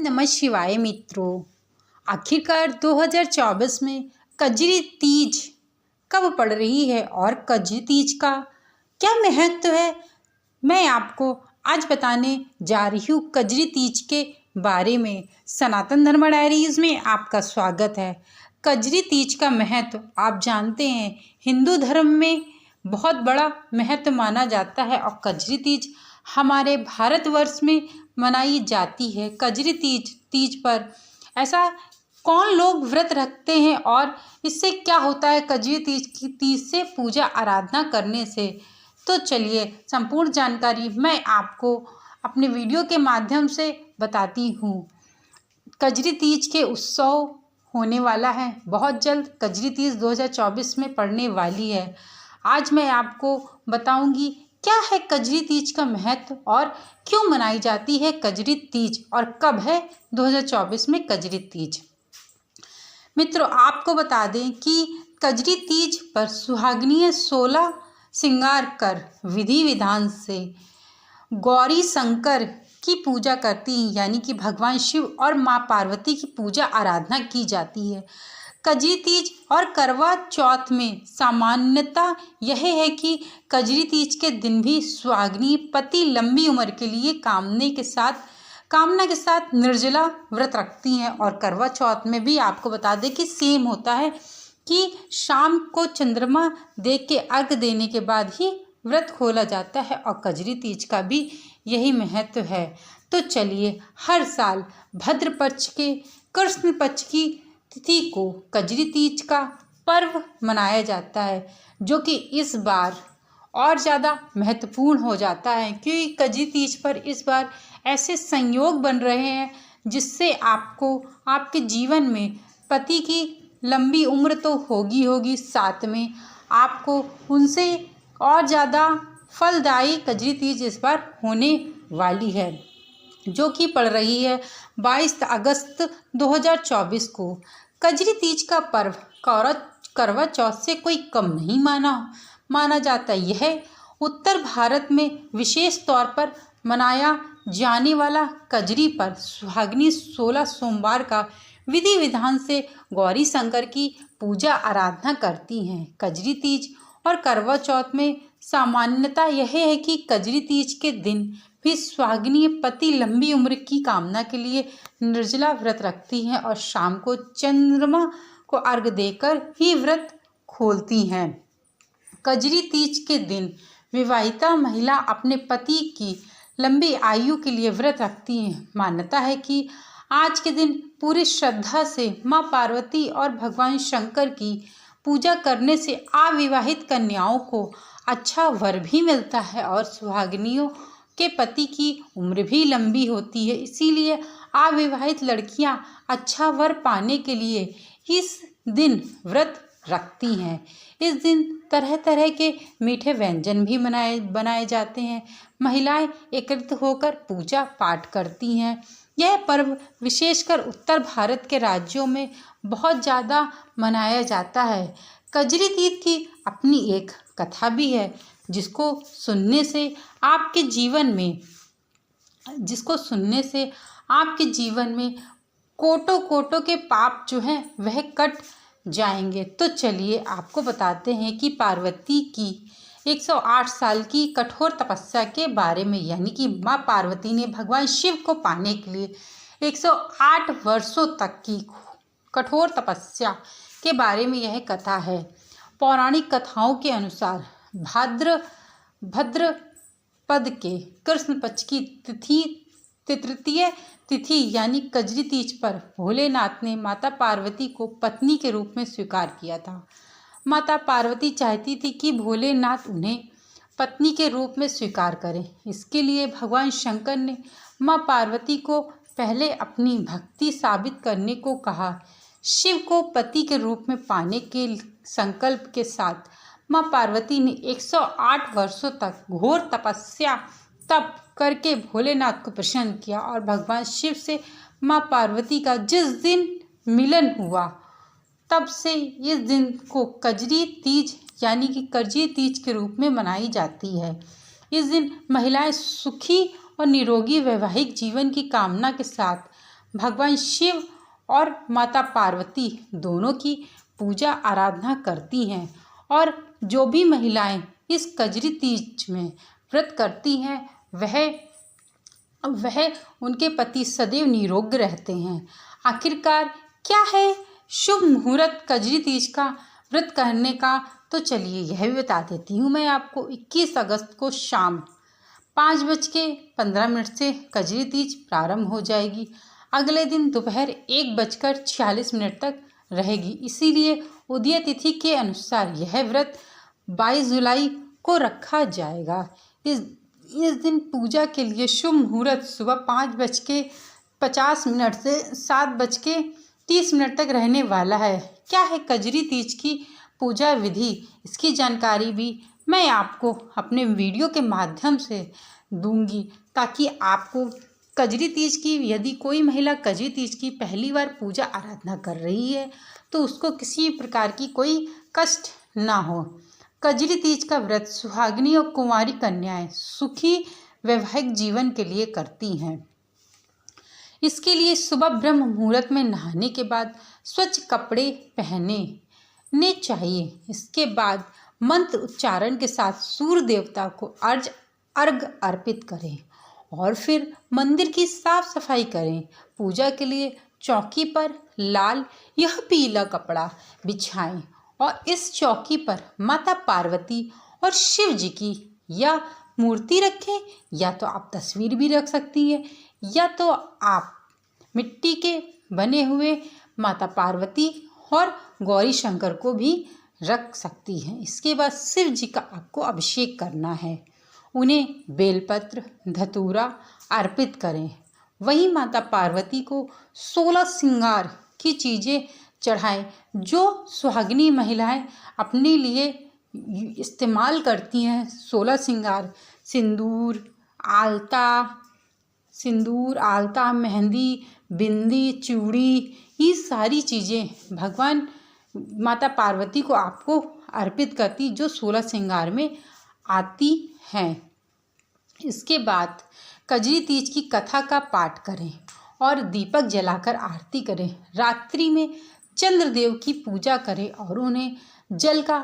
नमः शिवाय मित्रों। आखिरकार 2024 में कजरी तीज कब पड़ रही है और कजरी तीज का क्या महत्व है, मैं आपको आज बताने जा रही हूँ। कजरी तीज के बारे में सनातन धर्म डायरीज में आपका स्वागत है। कजरी तीज का महत्व आप जानते हैं, हिंदू धर्म में बहुत बड़ा महत्व माना जाता है और कजरी तीज हमारे भारतवर्ष में मनाई जाती है। कजरी तीज पर ऐसा कौन लोग व्रत रखते हैं और इससे क्या होता है कजरी तीज से पूजा आराधना करने से, तो चलिए संपूर्ण जानकारी मैं आपको अपने वीडियो के माध्यम से बताती हूँ। कजरी तीज के उत्सव होने वाला है बहुत जल्द। कजरी तीज 2024 में पड़ने वाली है। आज मैं आपको बताऊंगी क्या है कजरी तीज का महत्व और क्यों मनाई जाती है कजरी तीज और कब है 2024 में कजरी तीज। मित्रों, आपको बता दें कि कजरी तीज पर सुहागिनें 16 श्रृंगार कर विधि विधान से गौरी शंकर की पूजा करती हैं, यानी कि भगवान शिव और माँ पार्वती की पूजा आराधना की जाती है। कजरी तीज और करवा चौथ में सामान्यता यह है कि कजरी तीज के दिन भी सुहागिनी पति लंबी उम्र के लिए कामना के साथ निर्जला व्रत रखती हैं। और करवा चौथ में भी आपको बता दें कि सेम होता है कि शाम को चंद्रमा देख के अर्घ देने के बाद ही व्रत खोला जाता है और कजरी तीज का भी यही महत्व है। तो चलिए, हर साल भद्र पक्ष के कृष्ण पक्ष की तिथि को कजरी तीज का पर्व मनाया जाता है, जो कि इस बार और ज़्यादा महत्वपूर्ण हो जाता है क्योंकि कजरी तीज पर इस बार ऐसे संयोग बन रहे हैं जिससे आपको आपके जीवन में पति की लंबी उम्र तो होगी, साथ में आपको उनसे और ज़्यादा फलदायी कजरी तीज इस बार होने वाली है, जो कि पड़ रही है 22 अगस्त 2024 को। कजरी तीज का पर्व करवा चौथ से कोई कम नहीं माना जाता। यह उत्तर भारत में विशेष तौर पर मनाया जाने वाला कजरी पर सुहागिनी 16 सोमवार का विधि विधान से गौरी शंकर की पूजा आराधना करती हैं। कजरी तीज और करवा चौथ में सामान्यता यह है कि कजरी तीज के दिन भी सुहागिनी पति लंबी उम्र की कामना के लिए निर्जला व्रत रखती हैं और शाम को चंद्रमा को अर्घ देकर ही व्रत खोलती हैं। कजरी तीज के दिन विवाहिता महिला अपने पति की लंबी आयु के लिए व्रत रखती हैं। मान्यता है कि आज के दिन पूरी श्रद्धा से माँ पार्वती और भगवान शंकर की पूजा करने से अविवाहित कन्याओं को अच्छा वर भी मिलता है और सुहागिनियों के पति की उम्र भी लंबी होती है। इसीलिए अविवाहित लड़कियां अच्छा वर पाने के लिए इस दिन व्रत रखती हैं। इस दिन तरह तरह के मीठे व्यंजन भी बनाए जाते हैं। महिलाएं एकत्रित होकर पूजा पाठ करती हैं। यह पर्व विशेषकर उत्तर भारत के राज्यों में बहुत ज़्यादा मनाया जाता है। कजरी तीज की अपनी एक कथा भी है जिसको सुनने से आपके जीवन में कोटों के पाप जो हैं वह कट जाएंगे। तो चलिए आपको बताते हैं कि पार्वती की 108 साल की कठोर तपस्या के बारे में, यानी कि माँ पार्वती ने भगवान शिव को पाने के लिए 108 वर्षों तक की कठोर तपस्या के बारे में यह कथा है। पौराणिक कथाओं के अनुसार भद्र पद के कृष्ण पक्ष की तृतीय तिथि यानी कजरी तीज पर भोलेनाथ ने माता पार्वती को पत्नी के रूप में स्वीकार किया था। माता पार्वती चाहती थी कि भोलेनाथ उन्हें पत्नी के रूप में स्वीकार करें। इसके लिए भगवान शंकर ने माँ पार्वती को पहले अपनी भक्ति साबित करने को कहा। शिव को पति के रूप में पाने के संकल्प के साथ माँ पार्वती ने 108 वर्षों तक घोर तप करके भोलेनाथ को प्रसन्न किया और भगवान शिव से माँ पार्वती का जिस दिन मिलन हुआ तब से इस दिन को कजरी तीज यानी कि कजरी तीज के रूप में मनाई जाती है। इस दिन महिलाएं सुखी और निरोगी वैवाहिक जीवन की कामना के साथ भगवान शिव और माता पार्वती दोनों की पूजा आराधना करती हैं और जो भी महिलाएं इस कजरी तीज में व्रत करती हैं वह उनके पति सदैव निरोग रहते हैं। आखिरकार क्या है शुभ मुहूर्त कजरी तीज का व्रत करने का, तो चलिए यह भी बता देती हूँ मैं आपको। 21 अगस्त को शाम 5:15 से कजरी तीज प्रारंभ हो जाएगी। अगले दिन दोपहर 1:46 तक रहेगी। इसीलिए उदय तिथि के अनुसार यह व्रत 22 जुलाई को रखा जाएगा। इस दिन पूजा के लिए शुभ मुहूर्त सुबह 5:50 से 7:30 तक रहने वाला है। क्या है कजरी तीज की पूजा विधि, इसकी जानकारी भी मैं आपको अपने वीडियो के माध्यम से दूंगी, ताकि आपको कजरी तीज की, यदि कोई महिला कजरी तीज की पहली बार पूजा आराधना कर रही है तो उसको किसी प्रकार की कोई कष्ट ना हो। कजरी तीज का व्रत सुहागिनी और कुंवारी कन्याएं सुखी वैवाहिक जीवन के लिए करती हैं। इसके लिए सुबह ब्रह्म मुहूर्त में नहाने के बाद स्वच्छ कपड़े पहनने चाहिए। इसके बाद मंत्र उच्चारण के साथ सूर्य देवता को अर्घ अर्पित करें और फिर मंदिर की साफ सफाई करें। पूजा के लिए चौकी पर लाल या पीला कपड़ा बिछाएं और इस चौकी पर माता पार्वती और शिव जी की या मूर्ति रखें, या तो आप तस्वीर भी रख सकती हैं, या तो आप मिट्टी के बने हुए माता पार्वती और गौरी शंकर को भी रख सकती हैं। इसके बाद शिव जी का आपको अभिषेक करना है। उन्हें बेलपत्र धतूरा अर्पित करें। वहीं माता पार्वती को 16 श्रृंगार की चीज़ें चढ़ाएं, जो सुहागिनी महिलाएं अपने लिए इस्तेमाल करती हैं। 16 श्रृंगार सिंदूर, आलता, मेहंदी, बिंदी, चूड़ी, ये सारी चीज़ें भगवान माता पार्वती को आपको अर्पित करती, जो 16 श्रृंगार में आती हैं। इसके बाद कजरी तीज की कथा का पाठ करें और दीपक जलाकर आरती करें। रात्रि में चंद्रदेव की पूजा करें और उन्हें जल का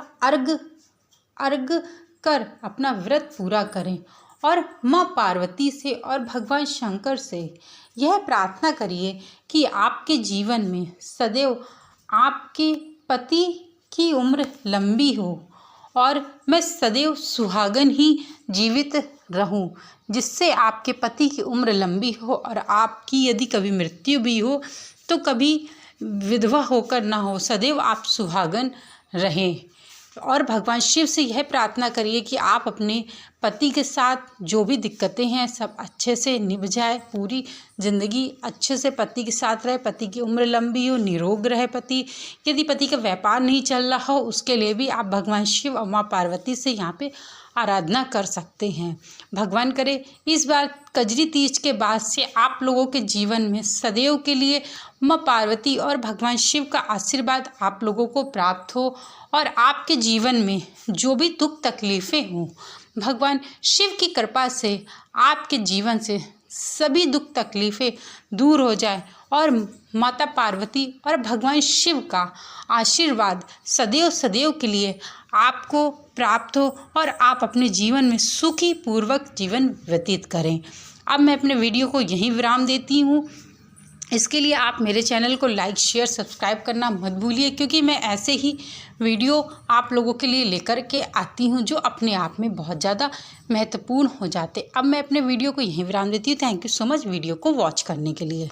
अर्घ कर अपना व्रत पूरा करें और माँ पार्वती से और भगवान शंकर से यह प्रार्थना करिए कि आपके जीवन में सदैव आपके पति की उम्र लंबी हो और मैं सदैव सुहागन ही जीवित रहूं, जिससे आपके पति की उम्र लंबी हो और आपकी यदि कभी मृत्यु भी हो तो कभी विधवा होकर ना हो, सदैव आप सुहागन रहें। और भगवान शिव से यह प्रार्थना करिए कि आप अपने पति के साथ जो भी दिक्कतें हैं सब अच्छे से निभ जाए, पूरी ज़िंदगी अच्छे से पति के साथ रहे, पति की उम्र लंबी हो, निरोग रहे पति। यदि पति का व्यापार नहीं चल रहा हो, उसके लिए भी आप भगवान शिव और माँ पार्वती से यहाँ पे आराधना कर सकते हैं। भगवान करे इस बार कजरी तीज के बाद से आप लोगों के जीवन में सदैव के लिए माँ पार्वती और भगवान शिव का आशीर्वाद आप लोगों को प्राप्त हो और आपके जीवन में जो भी दुख तकलीफ़ें हों, भगवान शिव की कृपा से आपके जीवन से सभी दुख तकलीफ़ें दूर हो जाए और माता पार्वती और भगवान शिव का आशीर्वाद सदैव के लिए आपको प्राप्त हो और आप अपने जीवन में सुखी पूर्वक जीवन व्यतीत करें। अब मैं अपने वीडियो को यहीं विराम देती हूँ। इसके लिए आप मेरे चैनल को लाइक शेयर सब्सक्राइब करना मत भूलिए, क्योंकि मैं ऐसे ही वीडियो आप लोगों के लिए लेकर के आती हूँ जो अपने आप में बहुत ज़्यादा महत्वपूर्ण हो जाते। अब मैं अपने वीडियो को यहीं विराम देती हूँ। Thank you so much video को वॉच करने के लिए।